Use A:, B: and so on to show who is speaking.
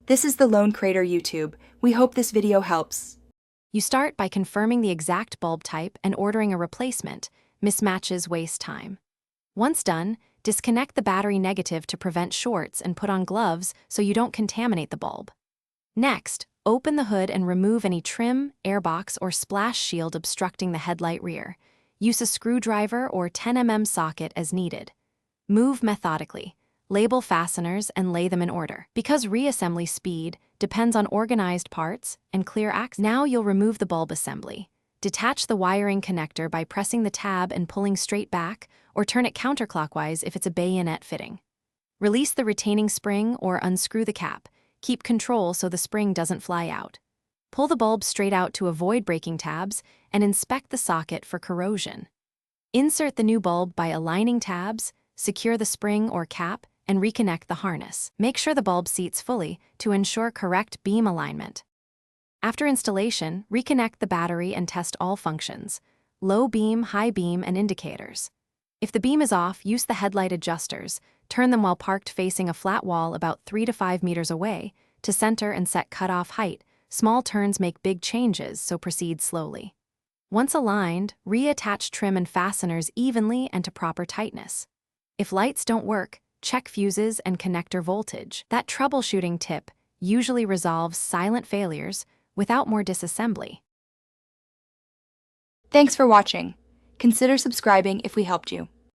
A: This is the Lone Crater YouTube. We hope this video helps.
B: You start by confirming the exact bulb type and ordering a replacement. Mismatches waste time. Once done, disconnect the battery negative to prevent shorts and put on gloves so you don't contaminate the bulb. Next, open the hood and remove any trim, airbox, or splash shield obstructing the headlight rear. Use a screwdriver or 10mm socket as needed. Move methodically. Label fasteners and lay them in order. Because reassembly speed depends on organized parts and clear access. Now you'll remove the bulb assembly. Detach the wiring connector by pressing the tab and pulling straight back, or turn it counterclockwise if it's a bayonet fitting. Release the retaining spring or unscrew the cap. Keep control so the spring doesn't fly out. Pull the bulb straight out to avoid breaking tabs and inspect the socket for corrosion. Insert the new bulb by aligning tabs, secure the spring or cap, and reconnect the harness. Make sure the bulb seats fully to ensure correct beam alignment. After installation, reconnect the battery and test all functions: low beam, high beam, and indicators. If the beam is off, use the headlight adjusters. Turn them while parked facing a flat wall about 3 to 5 meters away to center and set cutoff height. Small turns make big changes, so proceed slowly. Once aligned, reattach trim and fasteners evenly and to proper tightness. If lights don't work, check fuses and connector voltage. That troubleshooting tip usually resolves silent failures without more disassembly.
A: Thanks for watching. Consider subscribing if we helped you.